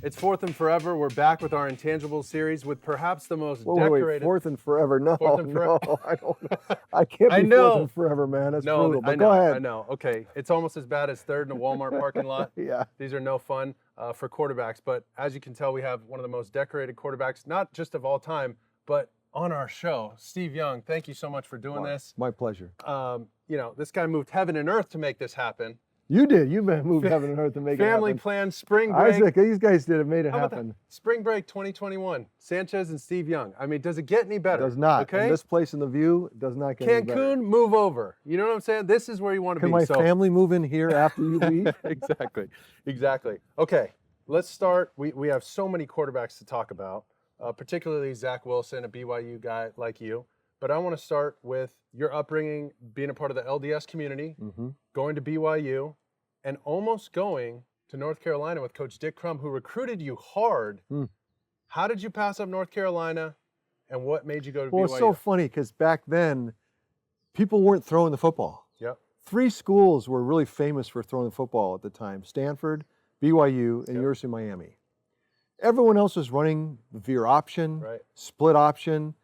It's Fourth and Forever. We're back with our Intangibles series with perhaps the most decorated. Wait, Fourth and Forever? No, Fourth and Forever. no, I don't know. I can't be Fourth and Forever, man. That's brutal. But go ahead. I know. Okay, it's almost as bad as third in a Walmart parking lot. Yeah. These are no fun for quarterbacks. But as you can tell, we have one of the most decorated quarterbacks, not just of all time, but on our show. Steve Young, thank you so much for doing this. My pleasure. This guy moved heaven and earth to make this happen. You did. You moved heaven and earth to make it happen. Family plan, spring break. Isaac, these guys did it, made it happen. Spring break 2021, Sanchez and Steve Young. I mean, does it get any better? Does not. Okay. And this place in the view does not get any better. Cancun, move over. You know what I'm saying? This is where you want to be. Can my family move in here after you leave? Exactly. Okay, let's start. We have so many quarterbacks to talk about, particularly Zach Wilson, a BYU guy like you. But I want to start with your upbringing, being a part of the LDS community, going to BYU, and almost going to North Carolina with Coach Dick Crum, who recruited you hard. How did you pass up North Carolina, and what made you go to BYU? Well, it's so funny because back then, people weren't throwing the football. Yep. 3 schools were really famous for throwing the football at the time: Stanford, BYU, and University of Miami. Everyone else was running veer option, split option,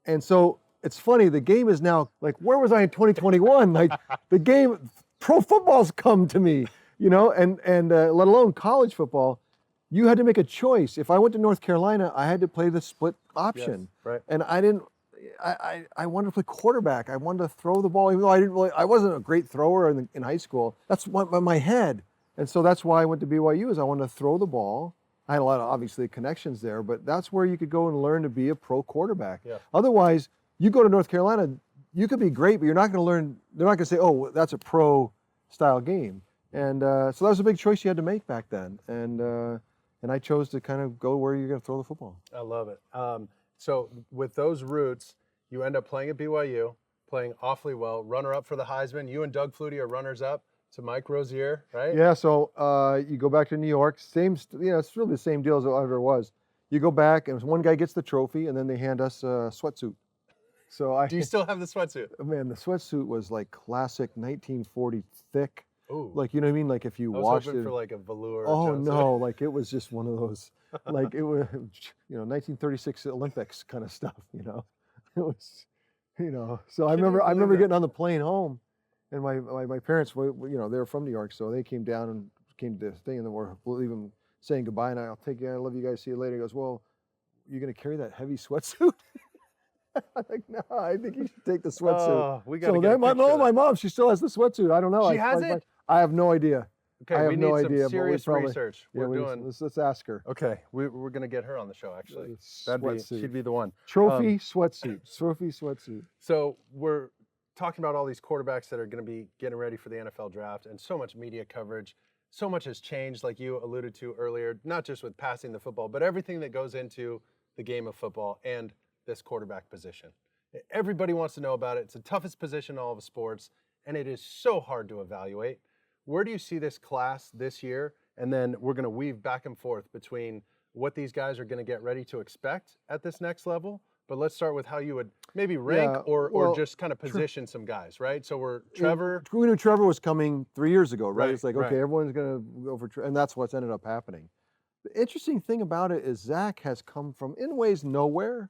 and so it's funny, the game is now, like, where was I in 2021? Like, the game, pro football's come to me, and let alone college football. You had to make a choice. If I went to North Carolina, I had to play the split option. And I wanted to play quarterback. I wanted to throw the ball, even though I wasn't a great thrower in high school. That's what my head. And so that's why I went to BYU, is I wanted to throw the ball. I had a lot of, obviously, connections there, but that's where you could go and learn to be a pro quarterback. Otherwise, you go to North Carolina, you could be great, but you're not going to learn. They're not going to say, "Oh, that's a pro-style game." And so that was a big choice you had to make back then. And I chose to kind of go where you're going to throw the football. I love it. So with those roots, you end up playing at BYU, playing awfully well, runner-up for the Heisman. You and Doug Flutie are runners-up to Mike Rozier, right? Yeah. So you go back to New York. Same. It's really the same deal as it ever was. You go back, and one guy gets the trophy, and then they hand us a sweatsuit. So do you still have the sweatsuit? Man, the sweatsuit was like classic 1940 thick. Ooh. Like, you know what I mean? Like if you washed it. I was hoping for like a velour. Oh no, like it was just one of those, like it was, 1936 Olympics kind of stuff. It was, So I remember getting on the plane home, and my parents, they were from New York, so they came down and came to this thing, and then we're leaving, saying goodbye, and I'll take you. I love you guys. See you later. He goes, well, you're gonna carry that heavy sweatsuit? I'm like, no, I think you should take the sweatsuit. We got to get my mom, she still has the sweatsuit. I don't know. She has it? I have no idea. Okay, I have we no need idea, some serious research. Let's ask her. Okay, we're going to get her on the show, actually. She'd be the one. Trophy sweatsuit. So we're talking about all these quarterbacks that are going to be getting ready for the NFL draft, and so much media coverage. So much has changed, like you alluded to earlier, not just with passing the football, but everything that goes into the game of football and this quarterback position. Everybody wants to know about it. It's the toughest position in all of sports, and it is so hard to evaluate. Where do you see this class this year? And then we're going to weave back and forth between what these guys are going to get ready to expect at this next level. But let's start with how you would maybe rank or just kind of position some guys, right? So Trevor. We knew Trevor was coming 3 years ago, right? It's like, okay, everyone's going to go for Trevor, and that's what's ended up happening. The interesting thing about it is Zach has come from, in ways, nowhere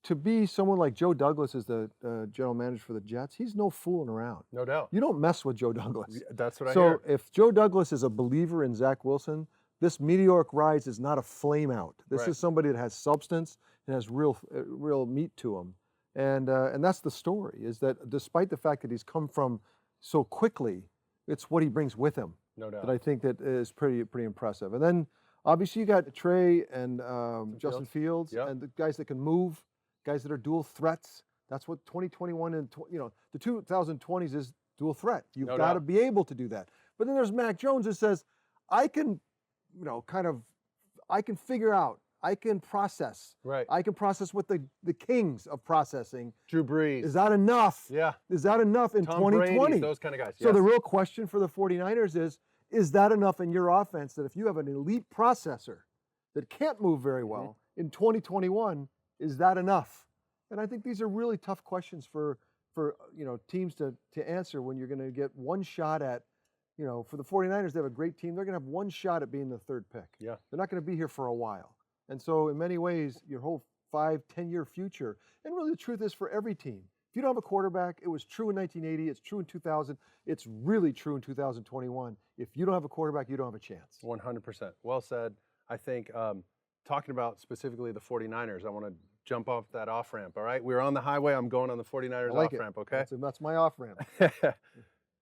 to be someone like Joe Douglas is the general manager for the Jets. He's no fooling around. No doubt. You don't mess with Joe Douglas. That's what I hear. So if Joe Douglas is a believer in Zach Wilson, this meteoric rise is not a flame out. This is somebody that has substance and has real meat to him. And that's the story, is that despite the fact that he's come from so quickly, it's what he brings with him. No doubt. That I think that is pretty impressive. And then obviously you got Trey and Justin Fields and the guys that can move, guys that are dual threats. That's what 2021 and the 2020s is, dual threat. You've got to be able to do that. But then there's Mac Jones that says, I can, I can figure out, I can process. Right. I can process with the kings of processing. Drew Brees. Is that enough? Yeah. Is that enough in Tom 2020? Brady, those kind of guys. So the real question for the 49ers is that enough in your offense that if you have an elite processor that can't move very well in 2021, is that enough? And I think these are really tough questions for teams to answer when you're going to get one shot at you know, for the 49ers, they have a great team. They're going to have one shot at being the third pick. Yeah. They're not going to be here for a while. And so in many ways, your whole 5-10-year future, and really the truth is for every team, if you don't have a quarterback, it was true in 1980, it's true in 2000, it's really true in 2021. If you don't have a quarterback, you don't have a chance. 100%. Well said. I think talking about specifically the 49ers, I want to jump off that off-ramp, all right? We're on the highway. I'm going on the 49ers off-ramp, okay? That's my off-ramp.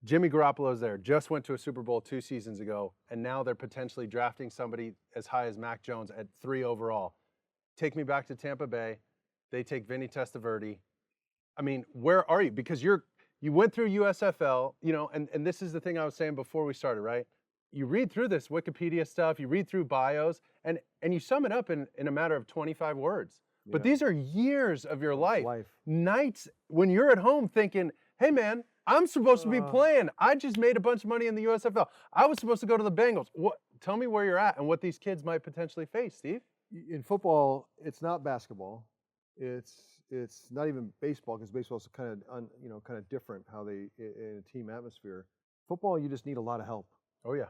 Jimmy Garoppolo's there, just went to a Super Bowl 2 seasons ago, and now they're potentially drafting somebody as high as Mac Jones at 3 overall. Take me back to Tampa Bay. They take Vinny Testaverde. I mean, where are you? Because you went through USFL, you know, and this is the thing I was saying before we started, right? You read through this Wikipedia stuff, you read through bios, and you sum it up in a matter of 25 words. Yeah. But these are years of your life. Nights when you're at home thinking, hey, man, I'm supposed to be playing. I just made a bunch of money in the USFL. I was supposed to go to the Bengals. Tell me where you're at and what these kids might potentially face, Steve. In football, it's not basketball. It's not even baseball, because baseball is kind of different how they in a team atmosphere. Football, you just need a lot of help. Oh yeah,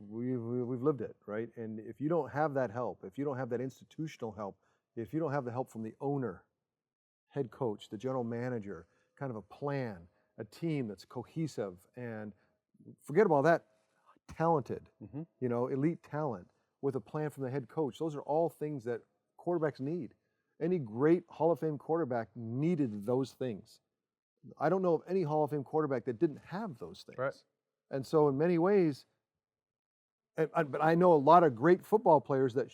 we've lived it, right? And if you don't have that help, if you don't have that institutional help, if you don't have the help from the owner, head coach, the general manager, kind of a plan, a team that's cohesive, and forget about that, talented, you know, elite talent with a plan from the head coach. Those are all things that quarterbacks need. Any great Hall of Fame quarterback needed those things. I don't know of any Hall of Fame quarterback that didn't have those things. Right. And so in many ways, but I know a lot of great football players that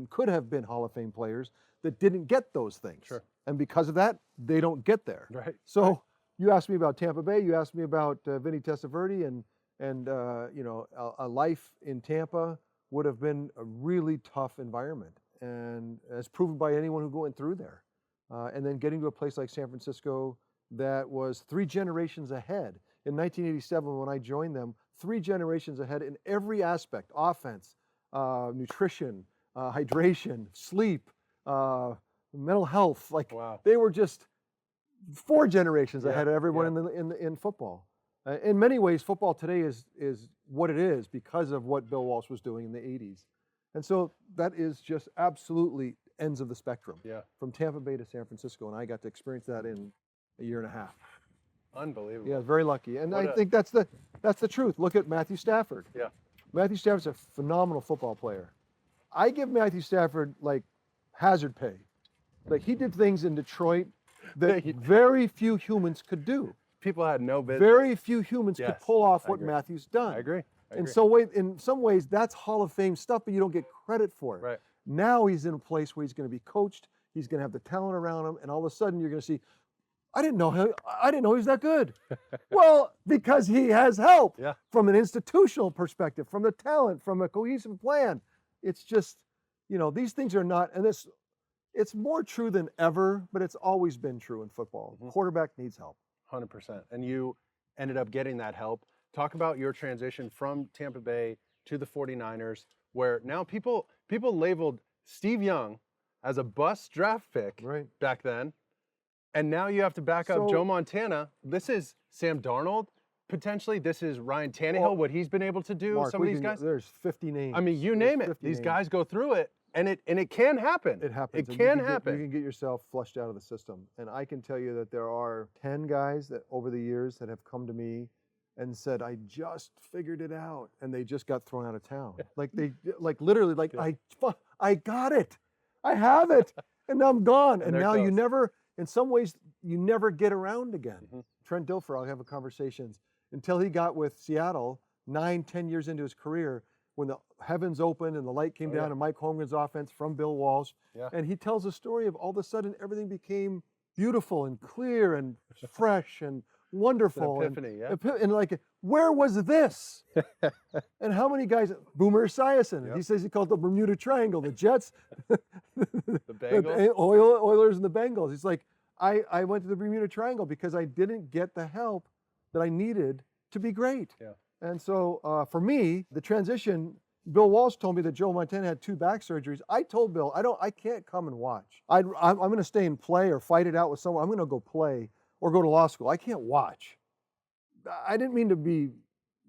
could have been Hall of Fame players that didn't get those things. Sure. And because of that, they don't get there. Right. So you asked me about Tampa Bay, you asked me about Vinny Testaverde, and you know, a life in Tampa would have been a really tough environment, and as proven by anyone who went through there. And then getting to a place like San Francisco that was 3 generations ahead. In 1987, when I joined them, 3 generations ahead in every aspect: offense, nutrition, hydration, sleep, mental health. Like, wow. They were just 4 generations ahead of everyone in football. In many ways, football today is what it is because of what Bill Walsh was doing in the 80s. And so that is just absolutely ends of the spectrum. Yeah. From Tampa Bay to San Francisco, and I got to experience that in a year and a half. Unbelievable. Yeah, very lucky. And I think that's the truth. Look at Matthew Stafford. Yeah. Matthew Stafford's a phenomenal football player. I give Matthew Stafford like hazard pay. Like, he did things in Detroit that very few humans could do. People had no business. Very few humans could pull off what Matthew's done. I agree. In some ways, that's Hall of Fame stuff, but you don't get credit for it. Right. Now he's in a place where he's going to be coached. He's going to have the talent around him, and all of a sudden you're going to see, I didn't know he was that good. Well, because he has help from an institutional perspective, from the talent, from a cohesive plan. It's just, you know, these things are not, and it's more true than ever, but it's always been true in football. Quarterback needs help. 100%. And you ended up getting that help. Talk about your transition from Tampa Bay to the 49ers, where now people labeled Steve Young as a bust draft pick back then. And now you have to back up Joe Montana. This is Sam Darnold, potentially. This is Ryan Tannehill, what he's been able to do. Mark, some of these guys. There's 50 names. I mean, you name it. These guys go through it, and it can happen. It happens. It can happen. You can get yourself flushed out of the system. And I can tell you that there are 10 guys that over the years that have come to me and said, I just figured it out, and they just got thrown out of town. Literally, I got it. I have it, and now I'm gone. And now you never, in some ways, you never get around again. Trent Dilfer, I'll have a conversations until he got with Seattle 9-10 years into his career, when the heavens opened and the light came down and Mike Holmgren's offense from Bill Walsh. And he tells a story of all of a sudden everything became beautiful and clear and fresh and wonderful. It's an epiphany, and like, where was this? And how many guys? Boomer Esiason. He says he called it the Bermuda Triangle. The Jets, the Bengals, the Oilers, and the Bengals. He's like, I went to the Bermuda Triangle because I didn't get the help that I needed to be great. And so for me, the transition, Bill Walsh told me that Joe Montana had 2 back surgeries. I told Bill, I can't come and watch. I'm going to stay and play or fight it out with someone. I'm going to go play or go to law school. I can't watch. I didn't mean to be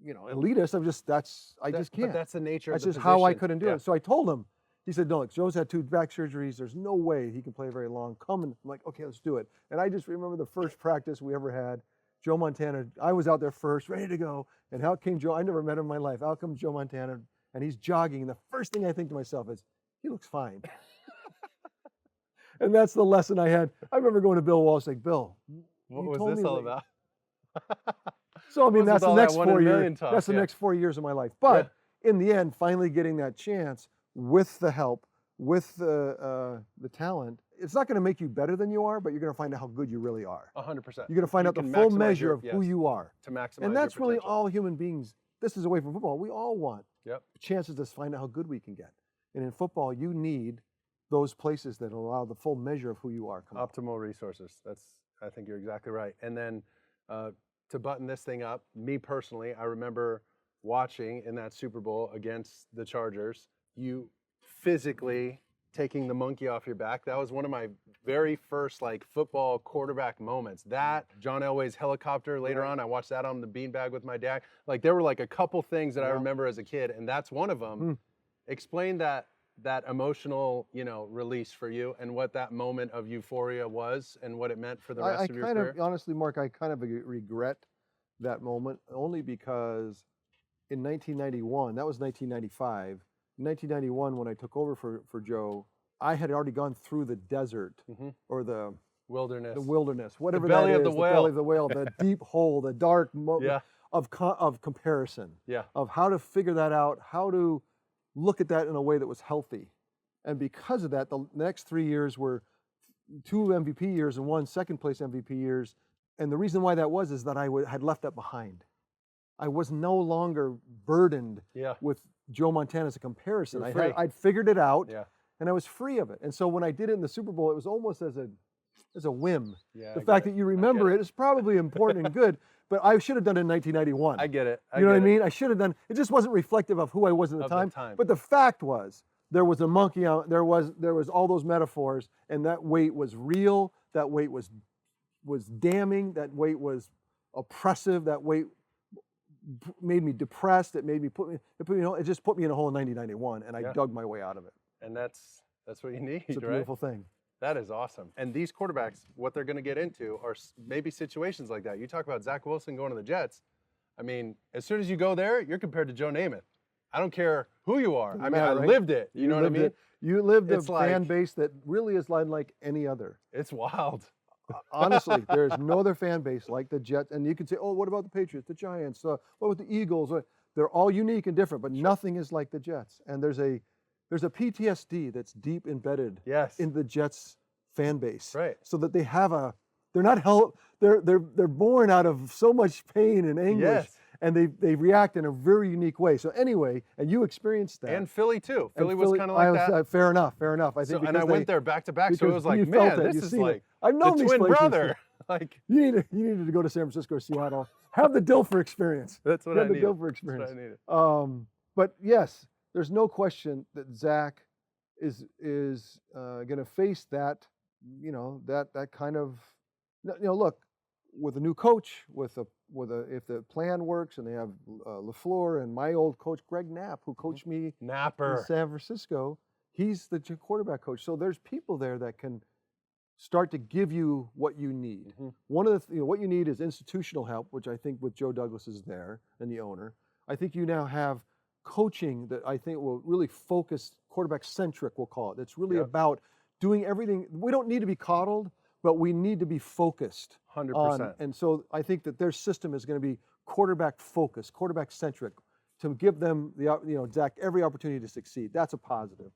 elitist. I just can't. But that's the nature That's of the just how I position. couldn't do it. So I told him. He said, no, look, Joe's had 2 back surgeries. There's no way he can play very long. Come, and I'm like, okay, let's do it. And I just remember the first practice we ever had. Joe Montana, I was out there first, ready to go. And out came Joe. I never met him in my life. Out comes Joe Montana, and he's jogging. And the first thing I think to myself is, he looks fine. And that's the lesson I had. I remember going to Bill Walsh, like, Bill, What you was told this me all that- about? So I mean, What's that's with the all that next 1 in 4 a years. million talk? That's the Yeah. next 4 years of my life. But in the end, finally getting that chance with the help, with the talent, it's not going to make you better than you are, but you're going to find out how good you really are. 100%. You're going to find out the can full maximize measure your- of who yes, you are. to maximize And that's your really potential. all human beings. This is away from football. We all want Yep. chances to find out how good we can get. And in football, you need those places that allow the full measure of who you are. Come on. Optimal resources. I think you're exactly right. And then to button this thing up, me personally, I remember watching in that Super Bowl against the Chargers, you physically taking the monkey off your back. That was one of my very first football quarterback moments. That John Elway's helicopter later on, I watched that on the beanbag with my dad. There were a couple things that I remember as a kid, and that's one of them. Explain that emotional, release for you and what that moment of euphoria was and what it meant for the rest of your career. Honestly, Mark, I kind of regret that moment only because in 1991, that was 1995. In 1991, when I took over for Joe, I had already gone through the desert or the wilderness, whatever belly that of is, the whale. belly of the whale, the deep hole, the dark Yeah. of comparison, Yeah. of how to figure that out, how to look at that in a way that was healthy. And because of that, the next 3 years were 2 MVP years and 1 second place MVP years. And the reason why that was is that I had left that behind. I was no longer burdened with Joe Montana as a comparison. I'd figured it out, and I was free of it. And so when I did it in the Super Bowl, it was almost as a whim. Yeah, the fact that you remember it is probably important and good, but I should have done it in 1991. I get it. You know what I mean? I should have done. It just wasn't reflective of who I was at the time. But the fact was, there was a monkey out. There was all those metaphors, and that weight was real. That weight was damning. That weight was oppressive. That weight made me depressed. It made me it just put me in a hole in 1991, and I dug my way out of it. And that's what you need. It's a beautiful thing. That is awesome. And these quarterbacks, what they're going to get into are maybe situations like that. You talk about Zach Wilson going to the Jets. I mean, as soon as you go there, you're compared to Joe Namath. I don't care who you are. I mean, I lived it. You know what I mean? You lived a fan base that really is like any other. It's wild. Honestly, there's no other fan base like the Jets. And you can say, oh, what about the Patriots, the Giants, what about the Eagles? They're all unique and different, but nothing is like the Jets. And there's a PTSD that's deep embedded in the Jets fan base. Right. So that they're born out of so much pain and anguish. Yes. And they react in a very unique way. So anyway, and you experienced that. And Philly too. Philly was kind of like that. Fair enough. I think. And I went there back to back, so it was like, you felt man, it, this is seen like it. I've known the these twin places. brother. You needed to go to San Francisco or Seattle. Have the Dilfer experience. That's what I needed. Have the Dilfer experience. That's what I needed. But yes, there's no question that Zach is going to face that. That kind of. Look, with a new coach, if the plan works, and they have LaFleur and my old coach Greg Knapp, who coached me in San Francisco, he's the quarterback coach. So there's people there that can start to give you what you need. One of the what you need is institutional help, which I think with Joe Douglas is there and the owner. I think you now have coaching that I think will really focus quarterback centric. We'll call it. It's really about doing everything. We don't need to be coddled, but we need to be focused. 100%. And so I think that their system is going to be quarterback focused, quarterback centric, to give them Zach every opportunity to succeed. That's a positive.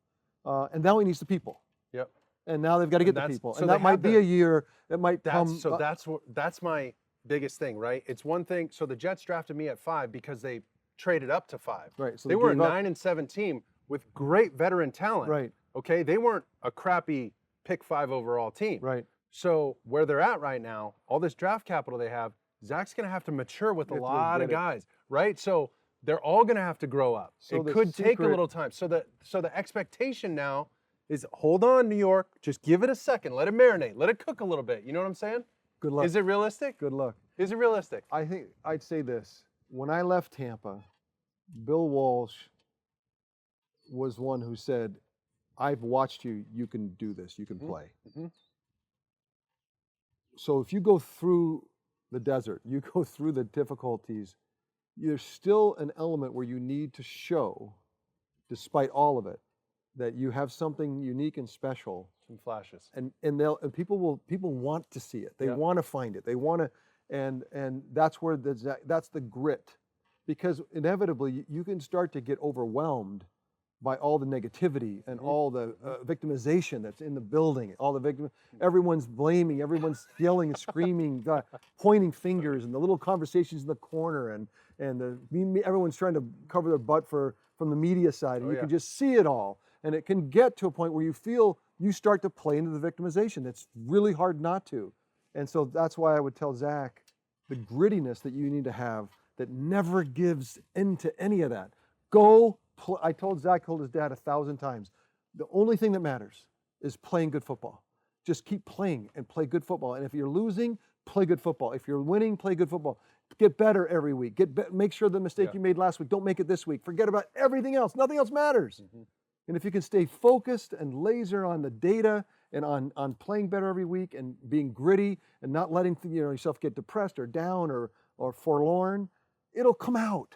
And now he needs the people. Yep. And now they've got to get the people. So and that might be a year. That might come. So that's my biggest thing, right? It's one thing. So the Jets drafted me at 5 because they traded up to 5. Right. So they were a 9-7 team with great veteran talent. Right. Okay. They weren't a crappy pick 5 overall team. Right. So where they're at right now, all this draft capital they have, Zach's going to have to mature with a lot of guys, right? So they're all going to have to grow up. So it could take a little time. So the expectation now is hold on, New York. Just give it a second. Let it marinate. Let it cook a little bit. You know what I'm saying? Good luck. Is it realistic? Good luck. Is it realistic? I think I'd say this. when I left Tampa, Bill Walsh was one who said, I've watched you, you can do this, you can play. So if you go through the desert, you go through the difficulties, there's still an element where you need to show, despite all of it, that you have something unique and special. Some flashes. And people want to see it. They want to find it. They want to, and that's where that's the grit, because inevitably you can start to get overwhelmed by all the negativity and all the victimization that's in the building. Everyone's blaming, everyone's yelling and screaming, pointing fingers, and the little conversations in the corner, and everyone's trying to cover their butt from the media side, and you can just see it all. And it can get to a point where you feel you start to play into the victimization. It's really hard not to. And so that's why I would tell Zach, the grittiness that you need to have that never gives into any of that. I told Zach, told his dad 1,000 times, the only thing that matters is playing good football. Just keep playing and play good football. And if you're losing, play good football. If you're winning, play good football. Get better every week. Make sure the mistake you made last week, don't make it this week. Forget about everything else. Nothing else matters. And if you can stay focused and laser on the data and on playing better every week and being gritty and not letting yourself get depressed or down or forlorn, it'll come out.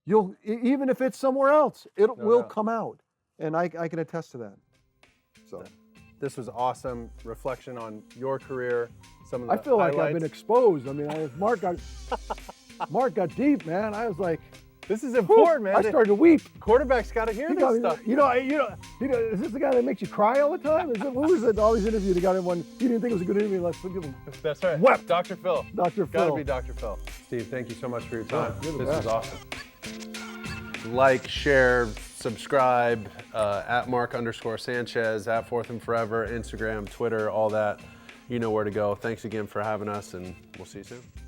You'll, even if it's somewhere else, it will come out. And I can attest to that. So this was awesome. Reflection on your career. Some of the I feel highlights. like I've been exposed. I mean, Mark got deep, man. I was like, this is important, man. I started to weep. Quarterbacks got to hear this stuff. Is this the guy that makes you cry all the time? Who was it? All these interviews, the guy that won. You didn't think it was a good interview. That's right. Wept. Dr. Phil. Dr. Phil. Got to be Dr. Phil. Steve, thank you so much for your time. You're the This best. is awesome. Like, share, subscribe at Mark_Sanchez, at Fourth and Forever, Instagram, Twitter, all that. You know where to go. Thanks again for having us, and we'll see you soon.